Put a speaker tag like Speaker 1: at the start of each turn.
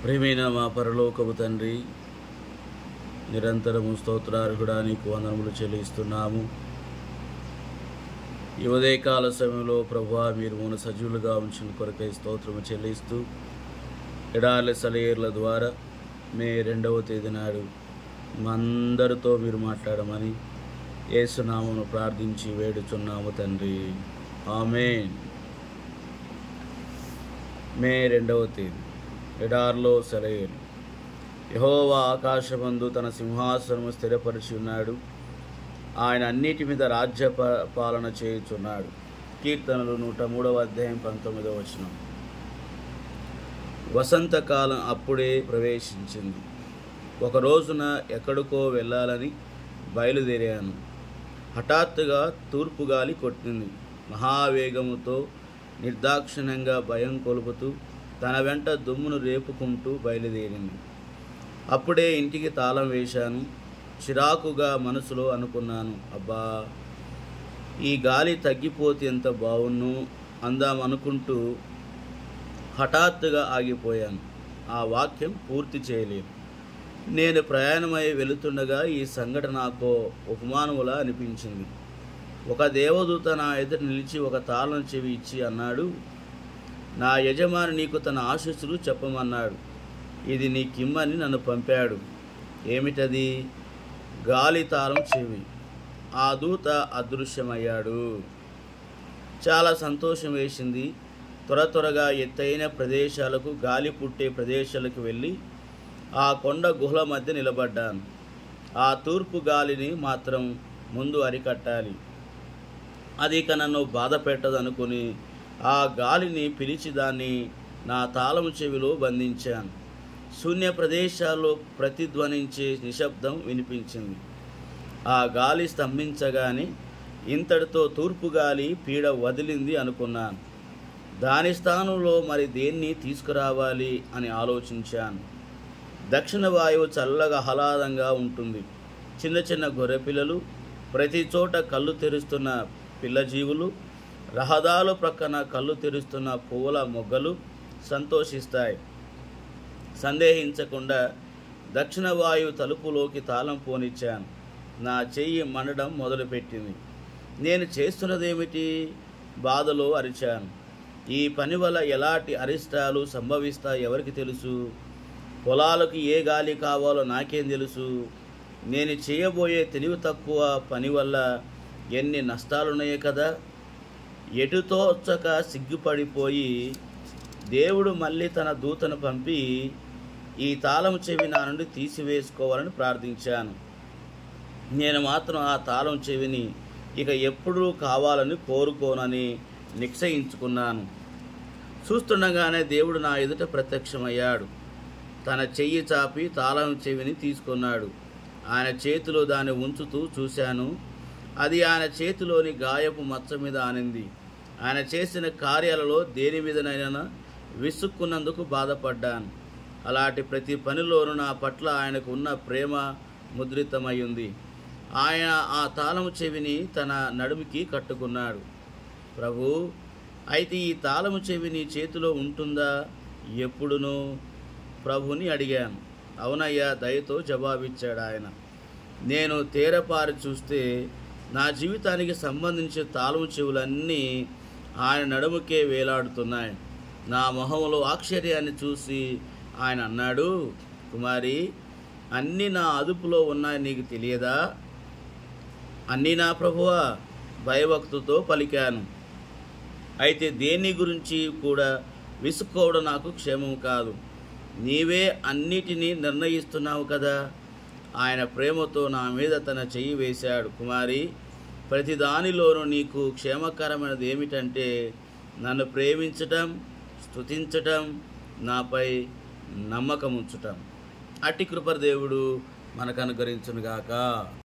Speaker 1: ప్రియమైన మా పరలోకపు తండ్రి, నిరంతరము స్తోత్రార్హుడా నీకు వందనములు చెల్లిస్తున్నాము. ఈ ఉదయకాల సమయంలో ప్రభువా, మీరు మన సజీవులుగా ఉంచిన కొరకై స్తోత్రము చెల్లిస్తూ, ఎడార్ల సెలయేర్ల ద్వారా మే 2వ తేదీ నాడు మా అందరితో మీరు మాట్లాడమని యేసునామమును ప్రార్థించి వేడుచున్నాము తండ్రి. ఆమేన్. మే 2వ తేదీ, ఎడార్లో సెలయేరు. యెహోవా ఆకాశమందు తన సింహాసనము స్థిరపరిచి ఉన్నాడు. ఆయన అన్నిటి మీద రాజ్య పాలన చేయుచున్నాడు. కీర్తనలు 103వ అధ్యాయం 19వ వచనం. వసంతకాలం అప్పుడే ప్రవేశించింది. ఒక రోజున ఎక్కడికో వెళ్ళాలని బయలుదేరాను. హఠాత్తుగా తూర్పు గాలి కొట్టింది. మహావేగముతో నిర్దాక్షిణ్యంగా భయం కొలుపుతూ తన వెంట దుమ్మును రేపుకుంటూ బయలుదేరింది. అప్పుడే ఇంటికి తాళం వేశాను. చిరాకుగా మనసులో అనుకున్నాను, అబ్బా, ఈ గాలి తగ్గిపోతే ఎంత బావున్ను అందామనుకుంటూ హఠాత్తుగా ఆగిపోయాను. ఆ వాక్యం పూర్తి చేయలేదు. నేను ప్రయాణమై వెళుతుండగా ఈ సంఘటన నాకు ఉపమానములా అనిపించింది. ఒక దేవదూత నా ఎదుట నిలిచి ఒక తాళం చెవి ఇచ్చి అన్నాడు, నా యజమాని నీకు తన ఆశీస్సులు చెప్పమన్నాడు. ఇది నీకిమ్మని నన్ను పంపాడు. ఏమిటది? గాలి తాళం చెవి. ఆ దూత అదృశ్యమయ్యాడు. చాలా సంతోషం వేసింది. త్వరగా ఎత్తైన ప్రదేశాలకు, గాలి పుట్టే ప్రదేశాలకు వెళ్ళి ఆ కొండ గుహల మధ్య నిలబడ్డాను. ఆ తూర్పు గాలిని మాత్రం ముందు అరికట్టాలి. అది ఇక నన్ను బాధ పెట్టదనుకుని ఆ గాలిని పిలిచి దాన్ని నా తాళము చెవిలో బంధించాను. శూన్య ప్రదేశాల్లో ప్రతిధ్వనించే నిశ్శబ్దం వినిపించింది. ఆ గాలి స్తంభించగానే ఇంతటితో తూర్పు గాలి పీడ వదిలింది అనుకున్నాను. దాని స్థానంలో మరి దేన్ని తీసుకురావాలి అని ఆలోచించాను. దక్షిణ వాయువు చల్లగా ఆహ్లాదంగా ఉంటుంది. చిన్న చిన్న గొర్రెపిల్లలు, ప్రతి చోట కళ్ళు తెరుస్తున్న పిల్లజీవులు, రహదారుల ప్రక్కన కళ్ళు తెరుస్తున్న పువ్వుల మొగ్గలు సంతోషిస్తాయి. సందేహించకుండా దక్షిణ వాయువు తలుపులోకి తాళం పోనిచ్చాను. నా చెయ్యి మండడం మొదలుపెట్టింది. నేను చేస్తున్నదేమిటి? బాధలో అరిచాను. ఈ పని వల్ల ఎలాంటి అరిష్టాలు సంభవిస్తాయి ఎవరికి తెలుసు? పొలాలకు ఏ గాలి కావాలో నాకేం తెలుసు? నేను చేయబోయే తెలివి తక్కువ పని వల్ల ఎన్ని నష్టాలున్నాయో కదా. ఎటు తోచక సిగ్గుపడిపోయి దేవుడు మళ్ళీ తన దూతను పంపి ఈ తాళం చెవి నా నుండి తీసివేసుకోవాలని ప్రార్థించాను. నేను మాత్రం ఆ తాళం చెవిని ఇక ఎప్పుడూ కావాలని కోరుకోనని నిశ్చయించుకున్నాను. చూస్తుండగానే దేవుడు నా ఎదుట ప్రత్యక్షమయ్యాడు. తన చెయ్యి చాపి తాళం చెవిని తీసుకున్నాడు. ఆయన చేతిలో దాన్ని ఉంచుతూ చూశాను. అది ఆయన చేతిలోని గాయపు మచ్చ మీద ఆనింది. ఆయన చేసిన కార్యాలలో దేని మీదనైనా విసుక్కున్నందుకు బాధపడ్డాను. అలాంటి ప్రతి పనిలోనూ నా పట్ల ఆయనకు ఉన్న ప్రేమ ముద్రితమయ్యింది. ఆయన ఆ తాళము చెవిని తన నడుముకి కట్టుకున్నాడు. ప్రభు, అయితే ఈ తాళము చెవి నీ చేతిలో ఉంటుందా ఎప్పుడునూ? ప్రభుని అడిగాను. అవునయ్యా, దయతో జవాబిచ్చాడు ఆయన. నేను తేరపారి చూస్తే నా జీవితానికి సంబంధించిన తాళము చెవులన్నీ ఆయన నడుముకే వేలాడుతున్నాయి. నా మొహంలో ఆశ్చర్యాన్ని చూసి ఆయన అన్నాడు, కుమారి, అన్నీ నా అదుపులో ఉన్నాయి, నీకు తెలియదా? అన్నీ నా ప్రభువా, భయభక్తితో పలికాను. అయితే దేని గురించి కూడా విసుక్కోవడం నాకు క్షేమం కాదు. నీవే అన్నిటినీ నిర్ణయిస్తున్నావు కదా. ఆయన ప్రేమతో నా మీద తన చెయ్యి వేశాడు. కుమారి, ప్రతిదానిలోనూ నీకు క్షేమకరమైనది ఏమిటంటే నన్ను ప్రేమించటం, స్తుతించటం, నాపై నమ్మకం ఉంచటం. అట్టి కృప దేవుడు మనకు అనుగ్రహించునుగాక.